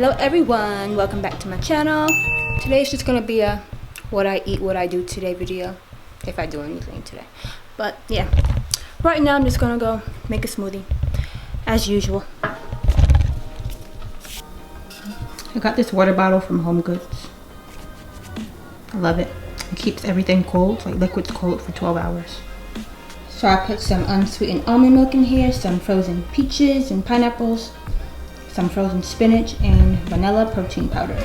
Hello everyone, welcome back to my channel. Today's just gonna be a what I eat, what I do today video, if I do anything today. But yeah, right now I'm just gonna go make a smoothie as usual. I got this water bottle from Home Goods. I love it. It keeps everything cold, like liquids cold for 12 hours. So I put some unsweetened almond milk in here, some frozen peaches and pineapples, some frozen spinach, and vanilla protein powder.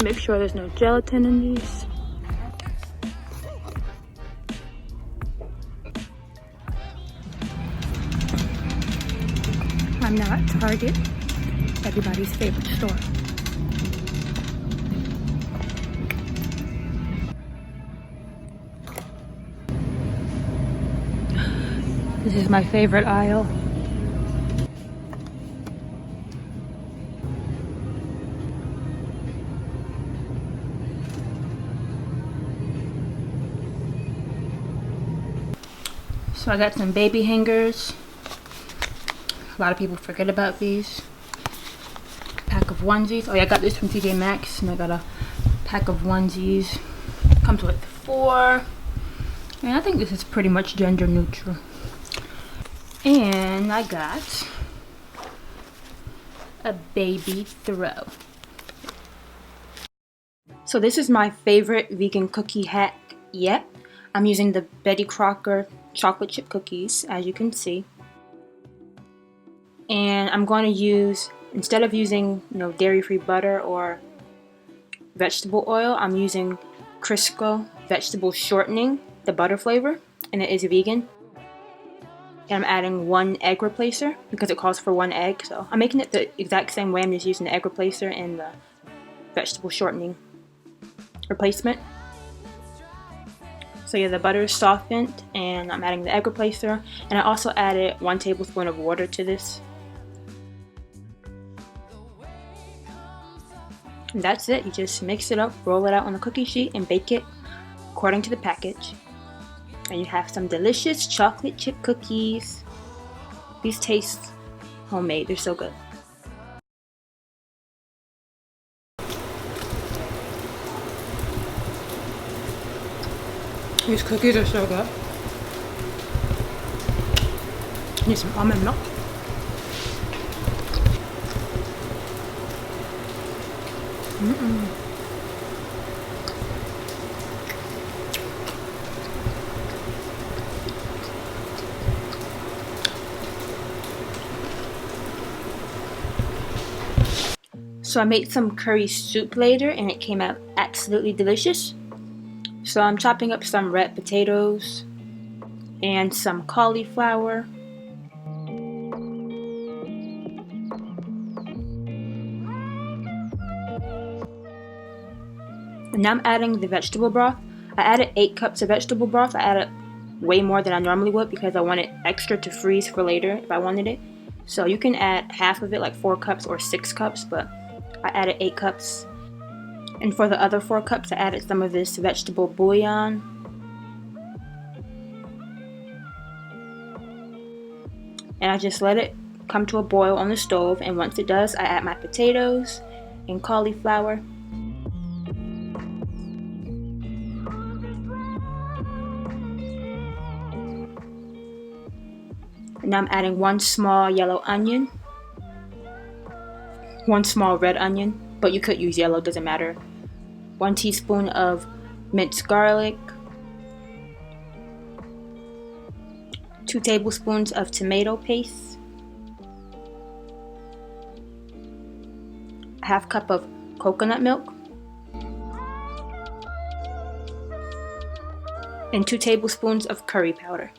Make sure there's no gelatin in these. I'm now at Target, everybody's favorite store. This is my favorite aisle. So I got some baby hangers. A lot of people forget about these. Pack of onesies. Oh yeah, I got this from TJ Maxx, and I got a pack of onesies. Comes with 4. And I think this is pretty much gender neutral. And I got a baby throw. So this is my favorite vegan cookie hack yet. I'm using the Betty Crocker chocolate chip cookies, as you can see. And I'm going to use, instead of using dairy-free butter or vegetable oil, I'm using Crisco vegetable shortening, the butter flavor, and it is vegan. And I'm adding 1 egg replacer because it calls for 1 egg. So I'm making it the exact same way. I'm just using the egg replacer and the vegetable shortening replacement. So yeah, the butter is softened, and I'm adding the egg replacer, and I also added 1 tablespoon of water to this. And that's it. You just mix it up, roll it out on the cookie sheet, and bake it according to the package. And you have some delicious chocolate chip cookies. These taste homemade. They're so good. These cookies are so good. Need some almond milk. So I made some curry soup later, and it came out absolutely delicious. So I'm chopping up some red potatoes and some cauliflower. And now I'm adding the vegetable broth. I added 8 cups of vegetable broth. I added way more than I normally would because I wanted extra to freeze for later if I wanted it. So you can add half of it, like 4 cups or 6 cups, but I added 8 cups. And for the other 4 cups, I added some of this vegetable bouillon. And I just let it come to a boil on the stove, and once it does, I add my potatoes and cauliflower. And now I'm adding 1 small yellow onion, 1 small red onion, but you could use yellow, doesn't matter. 1 teaspoon of minced garlic, 2 tablespoons of tomato paste, a half cup of coconut milk, and 2 tablespoons of curry powder.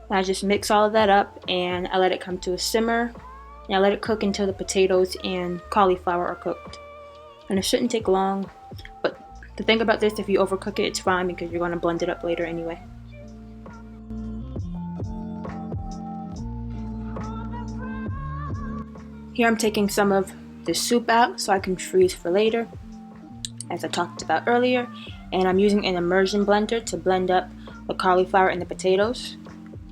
And I just mix all of that up and I let it come to a simmer. And I let it cook until the potatoes and cauliflower are cooked. And it shouldn't take long, but the thing about this, if you overcook it, it's fine because you're going to blend it up later anyway. Here I'm taking some of the soup out so I can freeze for later, as I talked about earlier. And I'm using an immersion blender to blend up the cauliflower and the potatoes.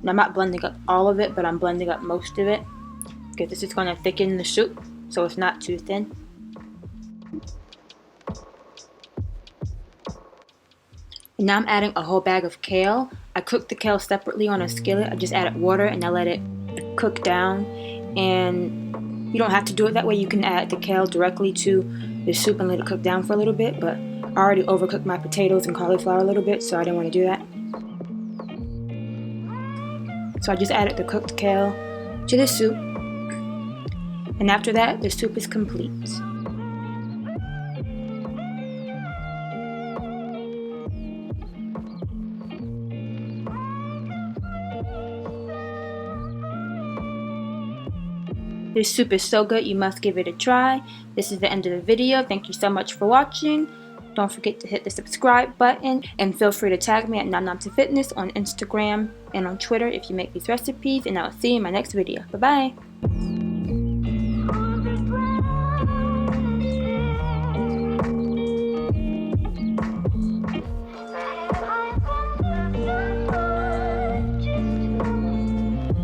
And I'm not blending up all of it, but I'm blending up most of it because this is going to thicken the soup so it's not too thin. And now I'm adding a whole bag of kale. I cooked the kale separately on a skillet. I just added water and I let it cook down. And you don't have to do it that way. You can add the kale directly to the soup and let it cook down for a little bit. But I already overcooked my potatoes and cauliflower a little bit, so I didn't want to do that. So I just added the cooked kale to the soup. And after that, the soup is complete. This soup is so good, you must give it a try. This is the end of the video. Thank you so much for watching. Don't forget to hit the subscribe button and feel free to tag me at NomNomToFitness on Instagram and on Twitter if you make these recipes, and I'll see you in my next video. Bye bye.